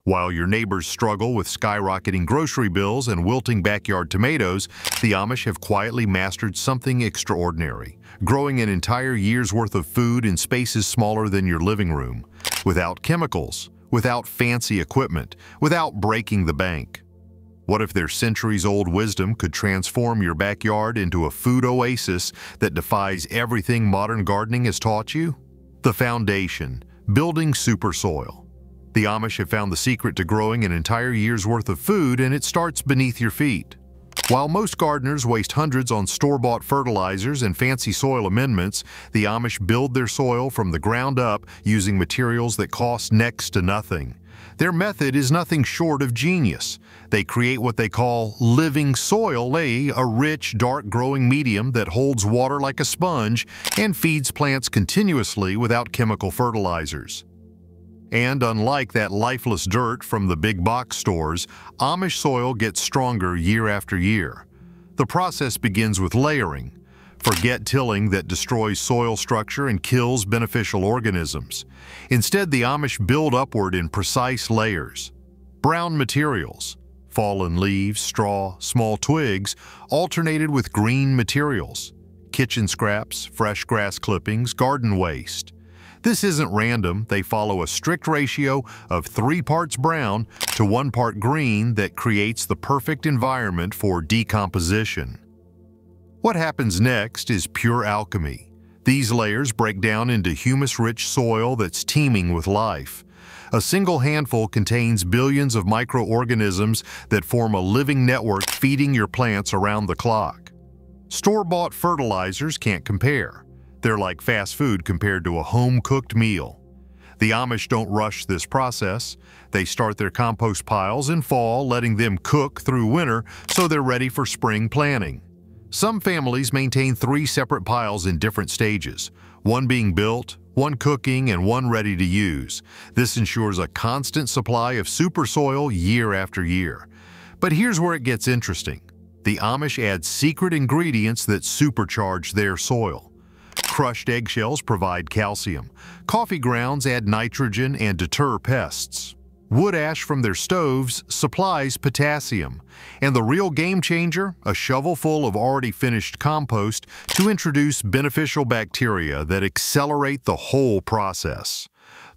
While your neighbors struggle with skyrocketing grocery bills and wilting backyard tomatoes, the Amish have quietly mastered something extraordinary, growing an entire year's worth of food in spaces smaller than your living room, without chemicals, without fancy equipment, without breaking the bank. What if their centuries-old wisdom could transform your backyard into a food oasis that defies everything modern gardening has taught you? The foundation, building super soil. The Amish have found the secret to growing an entire year's worth of food, and it starts beneath your feet. While most gardeners waste hundreds on store-bought fertilizers and fancy soil amendments, the Amish build their soil from the ground up using materials that cost next to nothing. Their method is nothing short of genius. They create what they call living soil, a rich, dark-growing medium that holds water like a sponge and feeds plants continuously without chemical fertilizers. And unlike that lifeless dirt from the big box stores, Amish soil gets stronger year after year. The process begins with layering. Forget tilling that destroys soil structure and kills beneficial organisms. Instead, the Amish build upward in precise layers. Brown materials, fallen leaves, straw, small twigs, alternated with green materials, kitchen scraps, fresh grass clippings, garden waste. This isn't random. They follow a strict ratio of 3 parts brown to 1 part green that creates the perfect environment for decomposition. What happens next is pure alchemy. These layers break down into humus-rich soil that's teeming with life. A single handful contains billions of microorganisms that form a living network feeding your plants around the clock. Store-bought fertilizers can't compare. They're like fast food compared to a home-cooked meal. The Amish don't rush this process. They start their compost piles in fall, letting them cook through winter so they're ready for spring planting. Some families maintain 3 separate piles in different stages, one being built, one cooking, and one ready to use. This ensures a constant supply of super soil year after year. But here's where it gets interesting. The Amish add secret ingredients that supercharge their soil. Crushed eggshells provide calcium. Coffee grounds add nitrogen and deter pests. Wood ash from their stoves supplies potassium. And the real game changer, a shovel full of already finished compost to introduce beneficial bacteria that accelerate the whole process.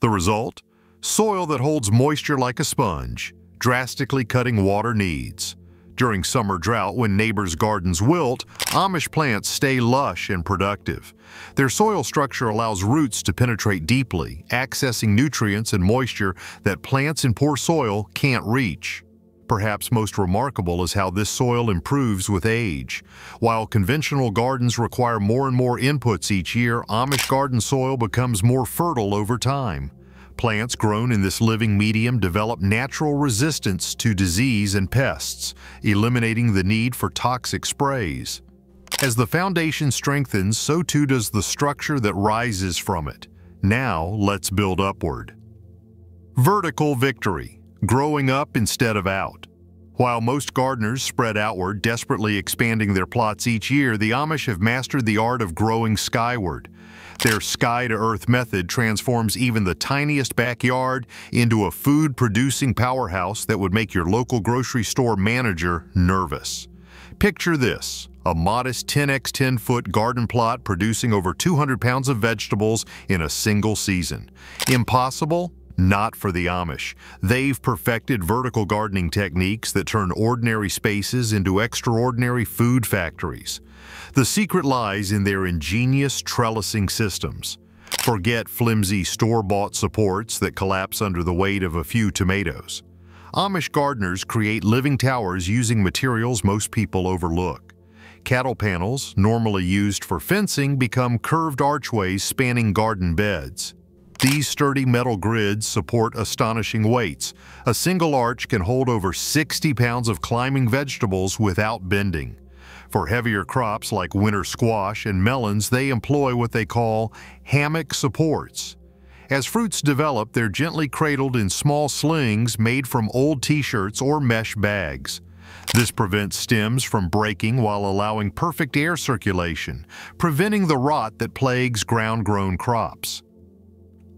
The result? Soil that holds moisture like a sponge, drastically cutting water needs. During summer drought, when neighbors' gardens wilt, Amish plants stay lush and productive. Their soil structure allows roots to penetrate deeply, accessing nutrients and moisture that plants in poor soil can't reach. Perhaps most remarkable is how this soil improves with age. While conventional gardens require more and more inputs each year, Amish garden soil becomes more fertile over time. Plants grown in this living medium develop natural resistance to disease and pests, eliminating the need for toxic sprays. As the foundation strengthens, so too does the structure that rises from it. Now, let's build upward. Vertical victory, growing up instead of out. While most gardeners spread outward, desperately expanding their plots each year, the Amish have mastered the art of growing skyward. Their sky-to-earth method transforms even the tiniest backyard into a food-producing powerhouse that would make your local grocery store manager nervous. Picture this, a modest 10x10-foot garden plot producing over 200 pounds of vegetables in a single season. Impossible? Not for the Amish. They've perfected vertical gardening techniques that turn ordinary spaces into extraordinary food factories. The secret lies in their ingenious trellising systems. Forget flimsy store-bought supports that collapse under the weight of a few tomatoes. Amish gardeners create living towers using materials most people overlook. Cattle panels, normally used for fencing, become curved archways spanning garden beds. These sturdy metal grids support astonishing weights. A single arch can hold over 60 pounds of climbing vegetables without bending. For heavier crops like winter squash and melons, they employ what they call hammock supports. As fruits develop, they're gently cradled in small slings made from old t-shirts or mesh bags. This prevents stems from breaking while allowing perfect air circulation, preventing the rot that plagues ground-grown crops.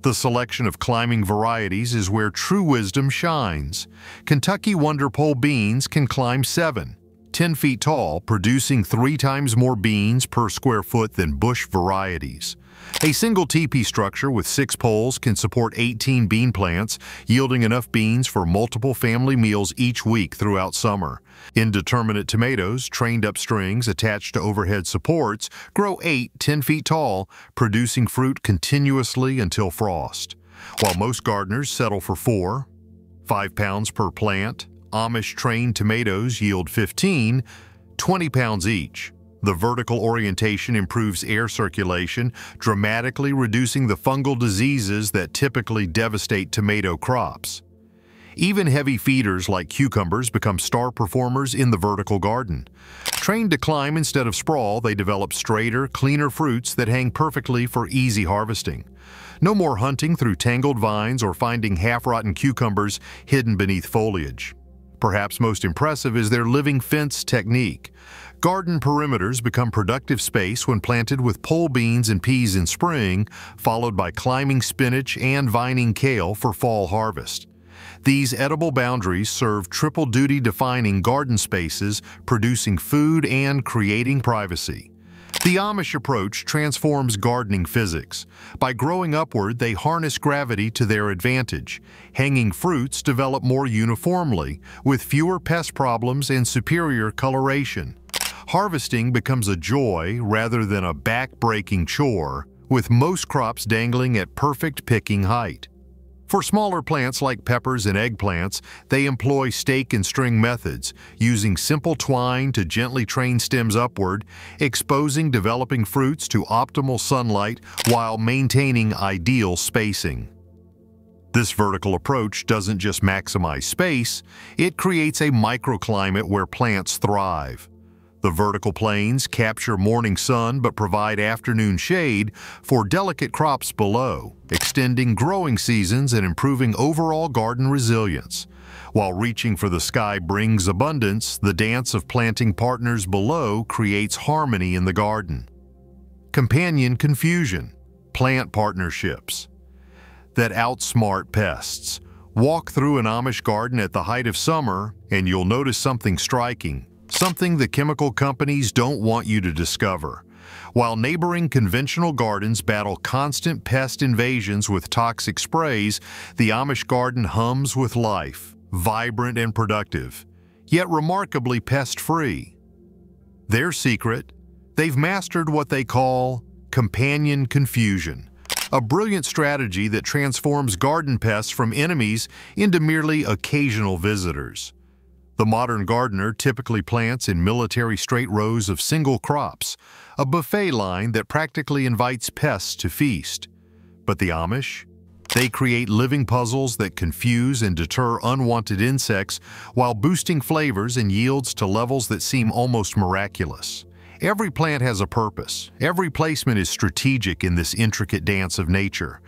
The selection of climbing varieties is where true wisdom shines. Kentucky Wonder Pole beans can climb 10 feet tall, producing 3 times more beans per square foot than bush varieties. A single teepee structure with 6 poles can support 18 bean plants, yielding enough beans for multiple family meals each week throughout summer. Indeterminate tomatoes, trained up strings attached to overhead supports, grow 10 feet tall, producing fruit continuously until frost. While most gardeners settle for 5 pounds per plant, Amish trained tomatoes yield 20 pounds each. The vertical orientation improves air circulation, dramatically reducing the fungal diseases that typically devastate tomato crops. Even heavy feeders like cucumbers become star performers in the vertical garden. Trained to climb instead of sprawl, they develop straighter, cleaner fruits that hang perfectly for easy harvesting. No more hunting through tangled vines or finding half-rotten cucumbers hidden beneath foliage. Perhaps most impressive is their living fence technique. Garden perimeters become productive space when planted with pole beans and peas in spring, followed by climbing spinach and vining kale for fall harvest. These edible boundaries serve triple duty, defining garden spaces, producing food and creating privacy. The Amish approach transforms gardening physics. By growing upward, they harness gravity to their advantage. Hanging fruits develop more uniformly, with fewer pest problems and superior coloration. Harvesting becomes a joy rather than a back-breaking chore, with most crops dangling at perfect picking height. For smaller plants like peppers and eggplants, they employ stake and string methods, using simple twine to gently train stems upward, exposing developing fruits to optimal sunlight while maintaining ideal spacing. This vertical approach doesn't just maximize space, it creates a microclimate where plants thrive. The vertical planes capture morning sun but provide afternoon shade for delicate crops below, extending growing seasons and improving overall garden resilience. While reaching for the sky brings abundance, the dance of planting partners below creates harmony in the garden. Companion confusion, plant partnerships that outsmart pests. Walk through an Amish garden at the height of summer and you'll notice something striking. Something the chemical companies don't want you to discover. While neighboring conventional gardens battle constant pest invasions with toxic sprays, the Amish garden hums with life, vibrant and productive, yet remarkably pest-free. Their secret? They've mastered what they call companion confusion, a brilliant strategy that transforms garden pests from enemies into merely occasional visitors. The modern gardener typically plants in military straight rows of single crops, a buffet line that practically invites pests to feast. But the Amish? They create living puzzles that confuse and deter unwanted insects while boosting flavors and yields to levels that seem almost miraculous. Every plant has a purpose. Every placement is strategic in this intricate dance of nature.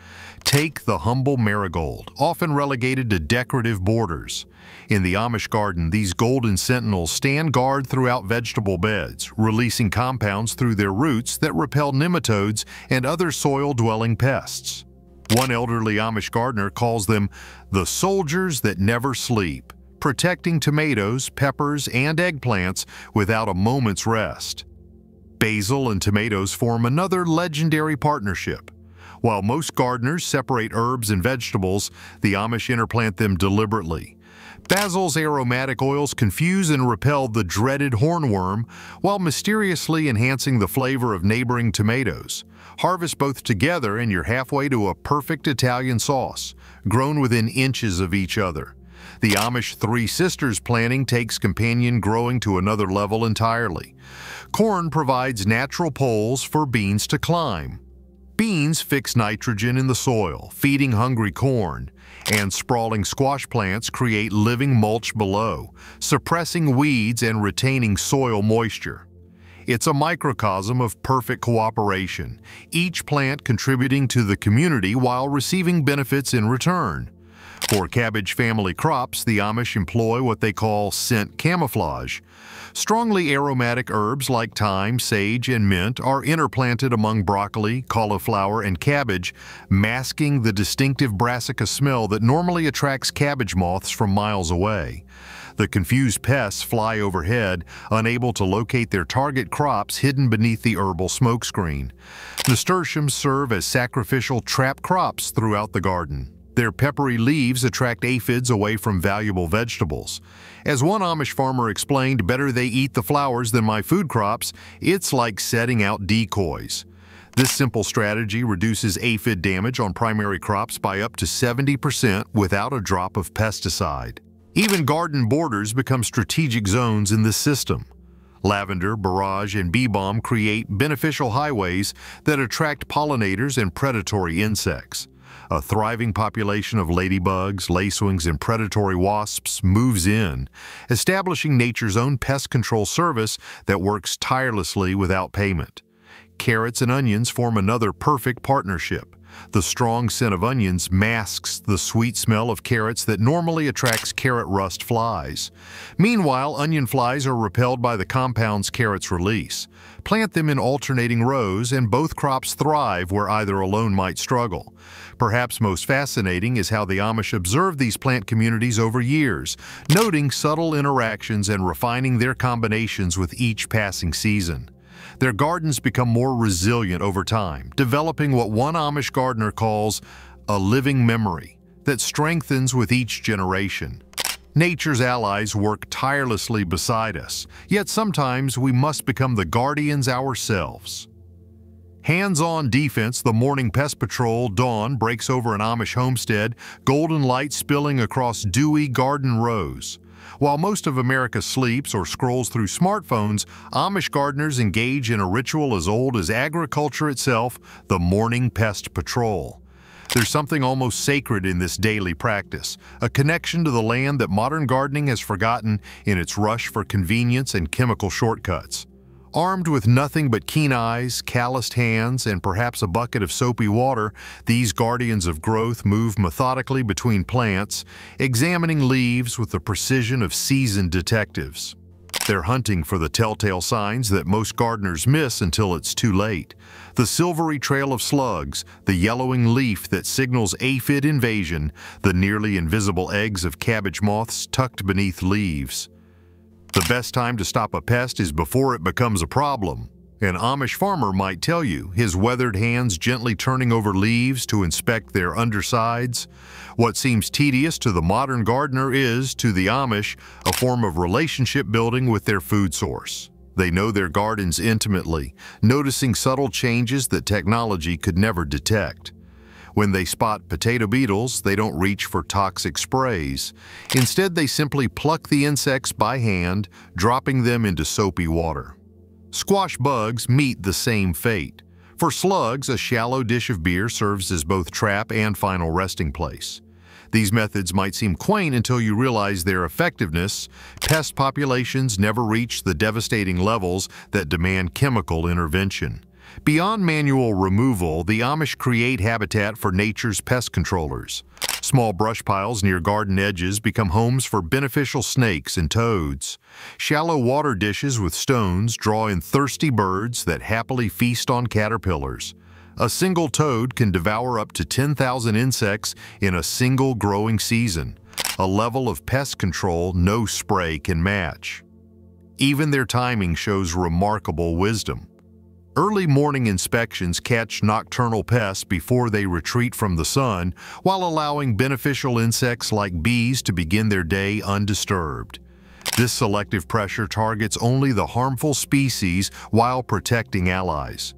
Take the humble marigold, often relegated to decorative borders. In the Amish garden, these golden sentinels stand guard throughout vegetable beds, releasing compounds through their roots that repel nematodes and other soil-dwelling pests. One elderly Amish gardener calls them the soldiers that never sleep, protecting tomatoes, peppers, and eggplants without a moment's rest. Basil and tomatoes form another legendary partnership. While most gardeners separate herbs and vegetables, the Amish interplant them deliberately. Basil's aromatic oils confuse and repel the dreaded hornworm, while mysteriously enhancing the flavor of neighboring tomatoes. Harvest both together and you're halfway to a perfect Italian sauce, grown within inches of each other. The Amish Three Sisters planting takes companion growing to another level entirely. Corn provides natural poles for beans to climb. Beans fix nitrogen in the soil, feeding hungry corn, and sprawling squash plants create living mulch below, suppressing weeds and retaining soil moisture. It's a microcosm of perfect cooperation, each plant contributing to the community while receiving benefits in return. For cabbage family crops, the Amish employ what they call scent camouflage. Strongly aromatic herbs like thyme, sage, and mint are interplanted among broccoli, cauliflower, and cabbage, masking the distinctive brassica smell that normally attracts cabbage moths from miles away. The confused pests fly overhead, unable to locate their target crops hidden beneath the herbal smokescreen. Nasturtiums serve as sacrificial trap crops throughout the garden. Their peppery leaves attract aphids away from valuable vegetables. As one Amish farmer explained, "Better they eat the flowers than my food crops. It's like setting out decoys." This simple strategy reduces aphid damage on primary crops by up to 70% without a drop of pesticide. Even garden borders become strategic zones in this system. Lavender, borage, and bee balm create beneficial highways that attract pollinators and predatory insects. A thriving population of ladybugs, lacewings, and predatory wasps moves in, establishing nature's own pest control service that works tirelessly without payment. Carrots and onions form another perfect partnership. The strong scent of onions masks the sweet smell of carrots that normally attracts carrot rust flies. Meanwhile, onion flies are repelled by the compounds carrots release. Plant them in alternating rows, and both crops thrive where either alone might struggle. Perhaps most fascinating is how the Amish observe these plant communities over years, noting subtle interactions and refining their combinations with each passing season. Their gardens become more resilient over time, developing what one Amish gardener calls a living memory that strengthens with each generation. Nature's allies work tirelessly beside us, yet sometimes we must become the guardians ourselves. Hands-on defense, the morning pest patrol dawn breaks over an Amish homestead, golden light spilling across dewy garden rows. While most of America sleeps or scrolls through smartphones, Amish gardeners engage in a ritual as old as agriculture itself, the morning pest patrol. There's something almost sacred in this daily practice, a connection to the land that modern gardening has forgotten in its rush for convenience and chemical shortcuts. Armed with nothing but keen eyes, calloused hands, and perhaps a bucket of soapy water, these guardians of growth move methodically between plants, examining leaves with the precision of seasoned detectives. They're hunting for the telltale signs that most gardeners miss until it's too late. The silvery trail of slugs, the yellowing leaf that signals aphid invasion, the nearly invisible eggs of cabbage moths tucked beneath leaves. The best time to stop a pest is before it becomes a problem. An Amish farmer might tell you, his weathered hands gently turning over leaves to inspect their undersides. What seems tedious to the modern gardener is, to the Amish, a form of relationship building with their food source. They know their gardens intimately, noticing subtle changes that technology could never detect. When they spot potato beetles, they don't reach for toxic sprays. Instead, they simply pluck the insects by hand, dropping them into soapy water. Squash bugs meet the same fate. For slugs, a shallow dish of beer serves as both trap and final resting place. These methods might seem quaint until you realize their effectiveness. Pest populations never reach the devastating levels that demand chemical intervention. Beyond manual removal, the Amish create habitat for nature's pest controllers. Small brush piles near garden edges become homes for beneficial snakes and toads. Shallow water dishes with stones draw in thirsty birds that happily feast on caterpillars. A single toad can devour up to 10,000 insects in a single growing season, a level of pest control no spray can match. Even their timing shows remarkable wisdom. Early morning inspections catch nocturnal pests before they retreat from the sun, while allowing beneficial insects like bees to begin their day undisturbed. This selective pressure targets only the harmful species while protecting allies.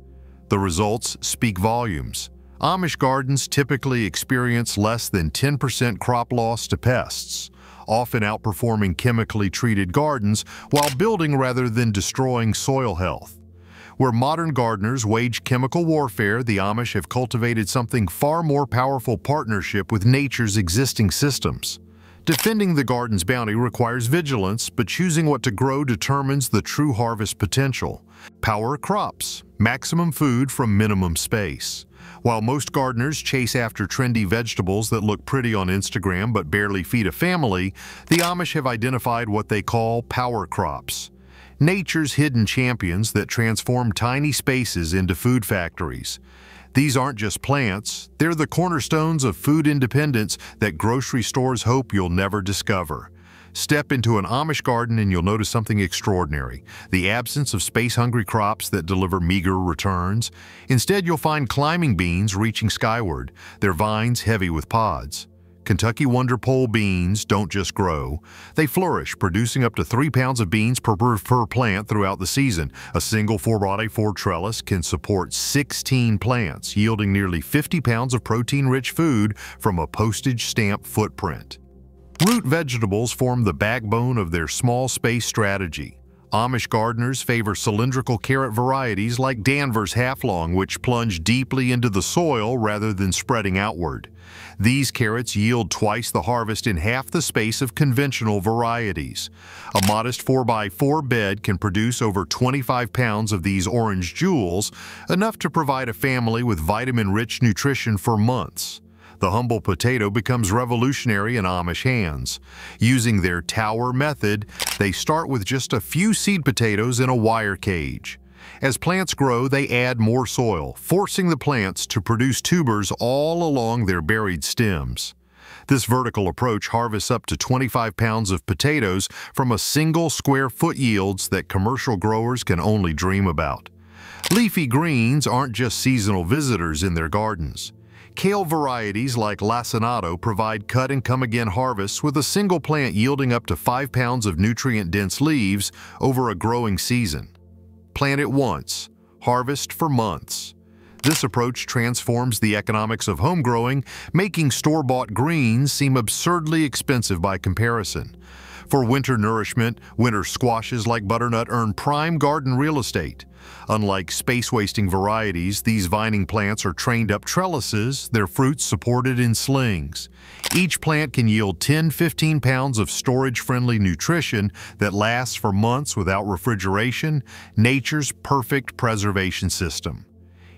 The results speak volumes. Amish gardens typically experience less than 10% crop loss to pests, often outperforming chemically treated gardens while building rather than destroying soil health. Where modern gardeners wage chemical warfare, the Amish have cultivated something far more powerful: partnership with nature's existing systems. Defending the garden's bounty requires vigilance, but choosing what to grow determines the true harvest potential. Power crops, maximum food from minimum space. While most gardeners chase after trendy vegetables that look pretty on Instagram but barely feed a family, the Amish have identified what they call power crops. Nature's hidden champions that transform tiny spaces into food factories. These aren't just plants, they're the cornerstones of food independence that grocery stores hope you'll never discover. Step into an Amish garden and you'll notice something extraordinary: the absence of space-hungry crops that deliver meager returns. Instead, you'll find climbing beans reaching skyward, their vines heavy with pods. Kentucky Wonder Pole beans don't just grow. They flourish, producing up to 3 pounds of beans per plant throughout the season. A single 4x4 trellis can support 16 plants, yielding nearly 50 pounds of protein-rich food from a postage stamp footprint. Root vegetables form the backbone of their small space strategy. Amish gardeners favor cylindrical carrot varieties like Danvers Half-Long, which plunge deeply into the soil rather than spreading outward. These carrots yield twice the harvest in half the space of conventional varieties. A modest 4x4 bed can produce over 25 pounds of these orange jewels, enough to provide a family with vitamin-rich nutrition for months. The humble potato becomes revolutionary in Amish hands. Using their tower method, they start with just a few seed potatoes in a wire cage. As plants grow, they add more soil, forcing the plants to produce tubers all along their buried stems. This vertical approach harvests up to 25 pounds of potatoes from a single square foot, yields that commercial growers can only dream about. Leafy greens aren't just seasonal visitors in their gardens. Kale varieties like Lacinato provide cut-and-come-again harvests, with a single plant yielding up to 5 pounds of nutrient-dense leaves over a growing season. Plant it once, harvest for months. This approach transforms the economics of home growing, making store-bought greens seem absurdly expensive by comparison. For winter nourishment, winter squashes like butternut earn prime garden real estate. Unlike space-wasting varieties, these vining plants are trained up trellises, their fruits supported in slings. Each plant can yield 10–15 pounds of storage-friendly nutrition that lasts for months without refrigeration, nature's perfect preservation system.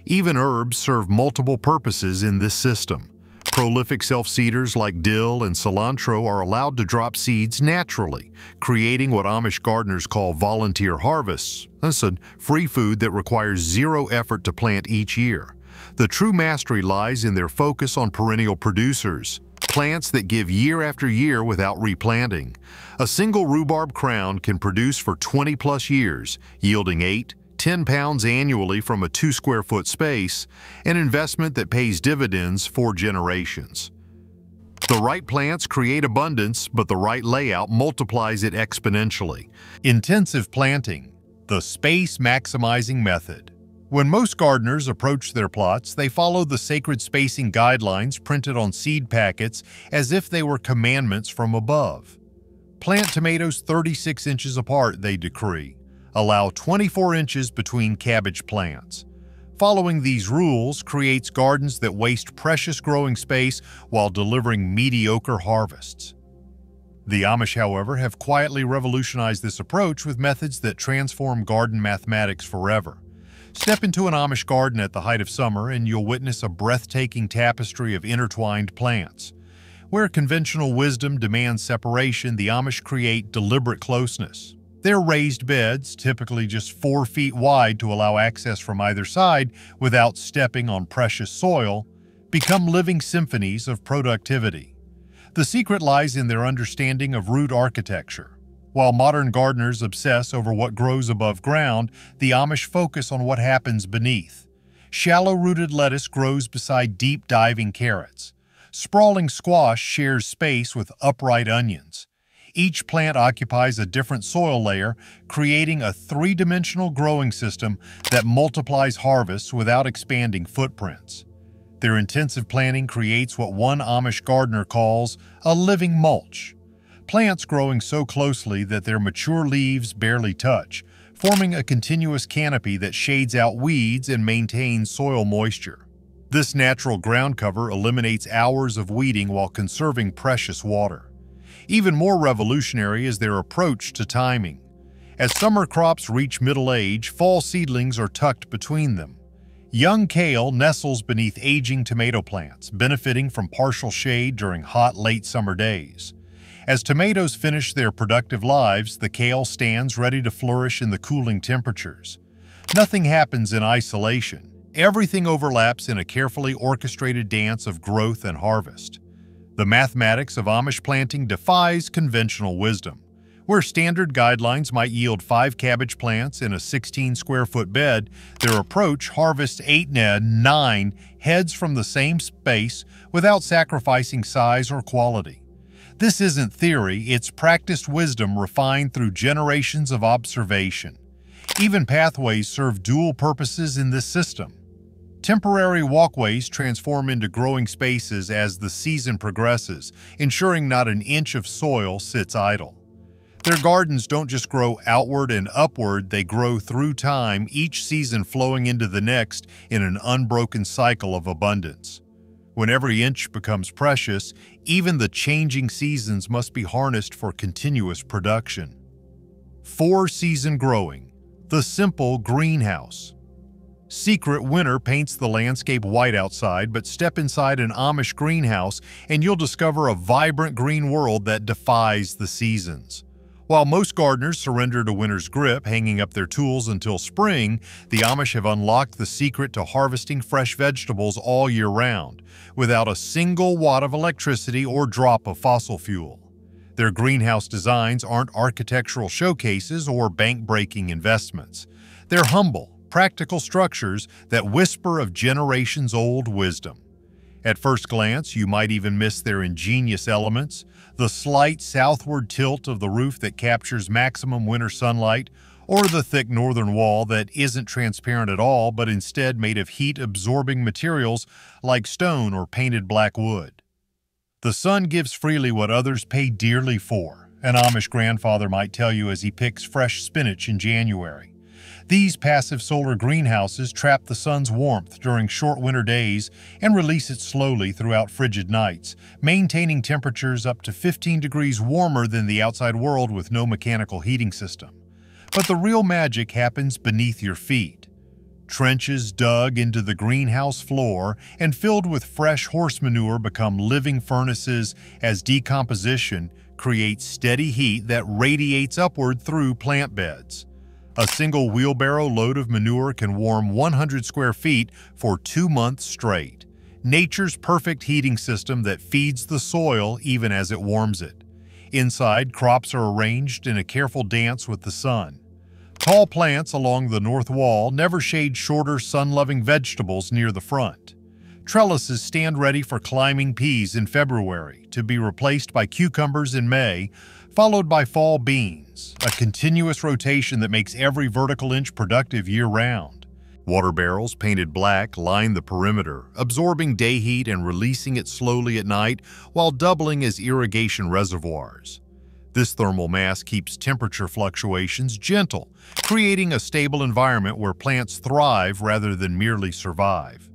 Even herbs serve multiple purposes in this system. Prolific self-seeders like dill and cilantro are allowed to drop seeds naturally, creating what Amish gardeners call volunteer harvests. That's a free food that requires zero effort to plant each year. The true mastery lies in their focus on perennial producers, plants that give year after year without replanting. A single rhubarb crown can produce for 20+ years, yielding 8–10 pounds annually from a 2 square foot space, an investment that pays dividends for generations. The right plants create abundance, but the right layout multiplies it exponentially. Intensive planting, the space-maximizing method. When most gardeners approach their plots, they follow the sacred spacing guidelines printed on seed packets as if they were commandments from above. Plant tomatoes 36 inches apart, they decree. Allow 24 inches between cabbage plants. Following these rules creates gardens that waste precious growing space while delivering mediocre harvests. The Amish, however, have quietly revolutionized this approach with methods that transform garden mathematics forever. Step into an Amish garden at the height of summer and you'll witness a breathtaking tapestry of intertwined plants. Where conventional wisdom demands separation, the Amish create deliberate closeness. Their raised beds, typically just 4 feet wide to allow access from either side without stepping on precious soil, become living symphonies of productivity. The secret lies in their understanding of root architecture. While modern gardeners obsess over what grows above ground, the Amish focus on what happens beneath. Shallow-rooted lettuce grows beside deep-diving carrots. Sprawling squash shares space with upright onions. Each plant occupies a different soil layer, creating a 3-dimensional growing system that multiplies harvests without expanding footprints. Their intensive planting creates what one Amish gardener calls a living mulch. Plants growing so closely that their mature leaves barely touch, forming a continuous canopy that shades out weeds and maintains soil moisture. This natural ground cover eliminates hours of weeding while conserving precious water. Even more revolutionary is their approach to timing. As summer crops reach middle age, fall seedlings are tucked between them. Young kale nestles beneath aging tomato plants, benefiting from partial shade during hot late summer days. As tomatoes finish their productive lives, the kale stands ready to flourish in the cooling temperatures. Nothing happens in isolation. Everything overlaps in a carefully orchestrated dance of growth and harvest. The mathematics of Amish planting defies conventional wisdom. Where standard guidelines might yield 5 cabbage plants in a 16-square-foot bed, their approach harvests 9 heads from the same space without sacrificing size or quality. This isn't theory, it's practiced wisdom refined through generations of observation. Even pathways serve dual purposes in this system. Temporary walkways transform into growing spaces as the season progresses, ensuring not an inch of soil sits idle. Their gardens don't just grow outward and upward, they grow through time, each season flowing into the next in an unbroken cycle of abundance. When every inch becomes precious, even the changing seasons must be harnessed for continuous production. 4-season growing, the simple greenhouse. Secret winter paints the landscape white outside, but step inside an Amish greenhouse and you'll discover a vibrant green world that defies the seasons. While most gardeners surrender to winter's grip, hanging up their tools until spring, the Amish have unlocked the secret to harvesting fresh vegetables all year round, without a single watt of electricity or drop of fossil fuel. Their greenhouse designs aren't architectural showcases or bank-breaking investments. They're humble, practical structures that whisper of generations-old wisdom. At first glance, you might even miss their ingenious elements: the slight southward tilt of the roof that captures maximum winter sunlight, or the thick northern wall that isn't transparent at all but instead made of heat-absorbing materials like stone or painted black wood. The sun gives freely what others pay dearly for, an Amish grandfather might tell you as he picks fresh spinach in January. These passive solar greenhouses trap the sun's warmth during short winter days and release it slowly throughout frigid nights, maintaining temperatures up to 15 degrees warmer than the outside world with no mechanical heating system. But the real magic happens beneath your feet. Trenches dug into the greenhouse floor and filled with fresh horse manure become living furnaces as decomposition creates steady heat that radiates upward through plant beds. A single wheelbarrow load of manure can warm 100 square feet for 2 months straight. Nature's perfect heating system that feeds the soil even as it warms it. Inside, crops are arranged in a careful dance with the sun. Tall plants along the north wall never shade shorter, sun-loving vegetables near the front. Trellises stand ready for climbing peas in February, to be replaced by cucumbers in May, followed by fall beans, a continuous rotation that makes every vertical inch productive year-round. Water barrels painted black line the perimeter, absorbing day heat and releasing it slowly at night while doubling as irrigation reservoirs. This thermal mass keeps temperature fluctuations gentle, creating a stable environment where plants thrive rather than merely survive.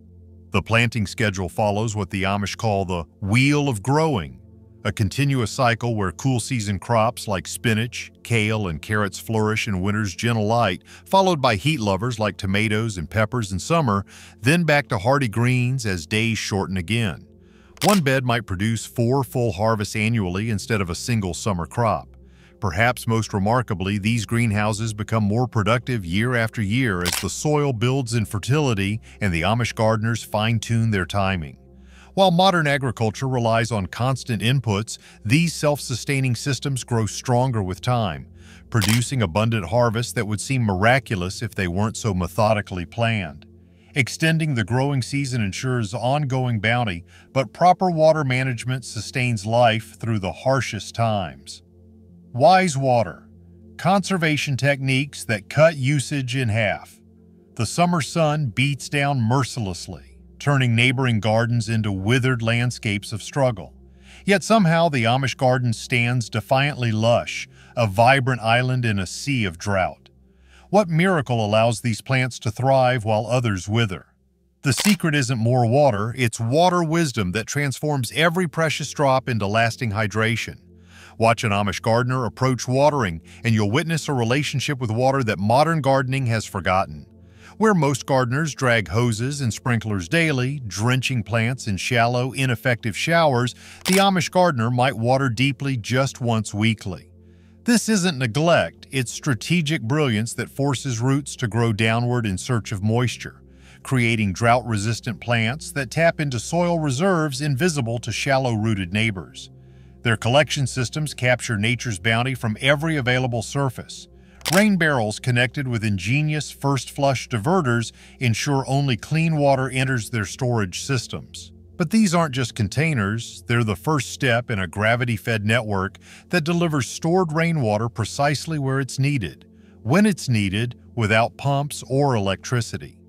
The planting schedule follows what the Amish call the wheel of growing, a continuous cycle where cool season crops like spinach, kale, and carrots flourish in winter's gentle light, followed by heat lovers like tomatoes and peppers in summer, then back to hardy greens as days shorten again. One bed might produce 4 full harvests annually instead of a single summer crop. Perhaps most remarkably, these greenhouses become more productive year after year as the soil builds in fertility and the Amish gardeners fine-tune their timing. While modern agriculture relies on constant inputs, these self-sustaining systems grow stronger with time, producing abundant harvests that would seem miraculous if they weren't so methodically planned. Extending the growing season ensures ongoing bounty, but proper water management sustains life through the harshest times. Wise water. Conservation techniques that cut usage in half. The summer sun beats down mercilessly, turning neighboring gardens into withered landscapes of struggle. Yet somehow the Amish garden stands defiantly lush, a vibrant island in a sea of drought. What miracle allows these plants to thrive while others wither? The secret isn't more water, it's water wisdom that transforms every precious drop into lasting hydration. Watch an Amish gardener approach watering, and you'll witness a relationship with water that modern gardening has forgotten. Where most gardeners drag hoses and sprinklers daily, drenching plants in shallow, ineffective showers, the Amish gardener might water deeply just once weekly. This isn't neglect, it's strategic brilliance that forces roots to grow downward in search of moisture, creating drought-resistant plants that tap into soil reserves invisible to shallow-rooted neighbors. Their collection systems capture nature's bounty from every available surface. Rain barrels connected with ingenious first-flush diverters ensure only clean water enters their storage systems. But these aren't just containers, they're the first step in a gravity-fed network that delivers stored rainwater precisely where it's needed, when it's needed, without pumps or electricity.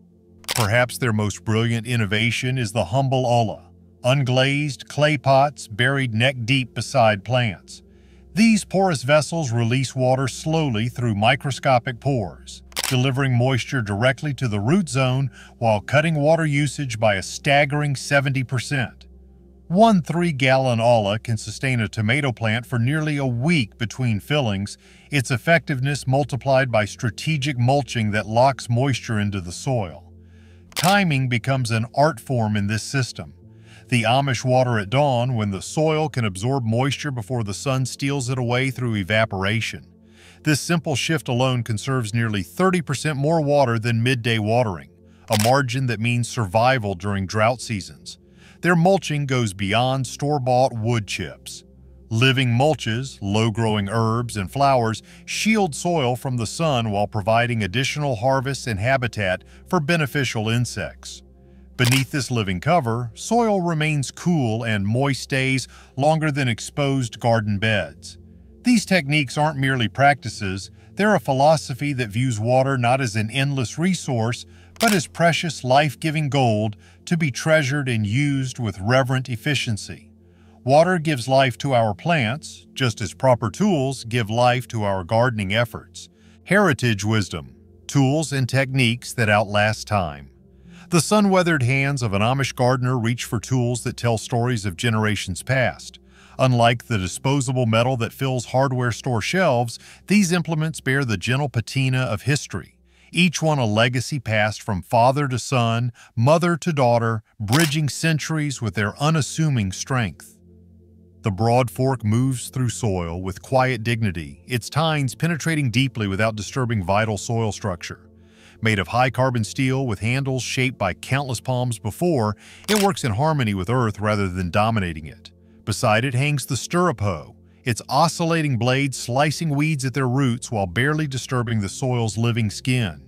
Perhaps their most brilliant innovation is the humble olla, unglazed clay pots buried neck-deep beside plants. These porous vessels release water slowly through microscopic pores, delivering moisture directly to the root zone while cutting water usage by a staggering 70%. One 3-gallon olla can sustain a tomato plant for nearly a week between fillings, its effectiveness multiplied by strategic mulching that locks moisture into the soil. Timing becomes an art form in this system. The Amish water at dawn when the soil can absorb moisture before the sun steals it away through evaporation. This simple shift alone conserves nearly 30% more water than midday watering, a margin that means survival during drought seasons. Their mulching goes beyond store-bought wood chips. Living mulches, low-growing herbs, and flowers shield soil from the sun while providing additional harvests and habitat for beneficial insects. Beneath this living cover, soil remains cool and moist days longer than exposed garden beds. These techniques aren't merely practices, they're a philosophy that views water not as an endless resource, but as precious, life-giving gold to be treasured and used with reverent efficiency. Water gives life to our plants, just as proper tools give life to our gardening efforts. Heritage wisdom, tools and techniques that outlast time. The sun-weathered hands of an Amish gardener reach for tools that tell stories of generations past. Unlike the disposable metal that fills hardware store shelves, these implements bear the gentle patina of history, each one a legacy passed from father to son, mother to daughter, bridging centuries with their unassuming strength. The broad fork moves through soil with quiet dignity, its tines penetrating deeply without disturbing vital soil structure. Made of high-carbon steel with handles shaped by countless palms before, it works in harmony with earth rather than dominating it. Beside it hangs the stirrup hoe, its oscillating blades slicing weeds at their roots while barely disturbing the soil's living skin.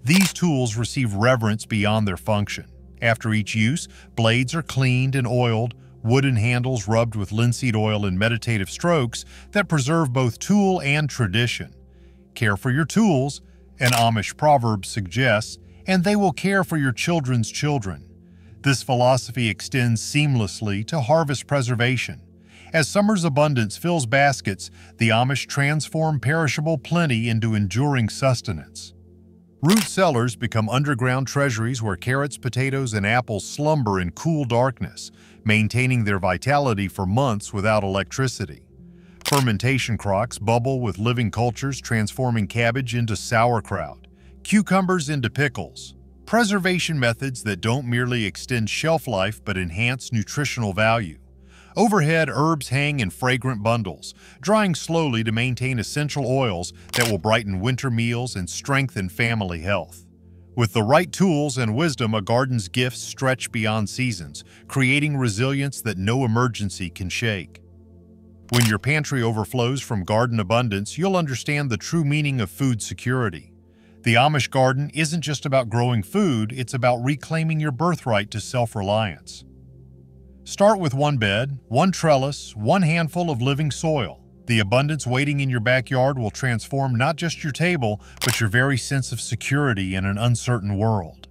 These tools receive reverence beyond their function. After each use, blades are cleaned and oiled, wooden handles rubbed with linseed oil in meditative strokes that preserve both tool and tradition. Care for your tools, an Amish proverb suggests, and they will care for your children's children. This philosophy extends seamlessly to harvest preservation. As summer's abundance fills baskets, the Amish transform perishable plenty into enduring sustenance. Root cellars become underground treasuries where carrots, potatoes, and apples slumber in cool darkness, maintaining their vitality for months without electricity. Fermentation crocks bubble with living cultures transforming cabbage into sauerkraut, cucumbers into pickles. Preservation methods that don't merely extend shelf life but enhance nutritional value. Overhead, herbs hang in fragrant bundles, drying slowly to maintain essential oils that will brighten winter meals and strengthen family health. With the right tools and wisdom, a garden's gifts stretch beyond seasons, creating resilience that no emergency can shake. When your pantry overflows from garden abundance, you'll understand the true meaning of food security. The Amish garden isn't just about growing food, it's about reclaiming your birthright to self-reliance. Start with one bed, one trellis, one handful of living soil. The abundance waiting in your backyard will transform not just your table, but your very sense of security in an uncertain world.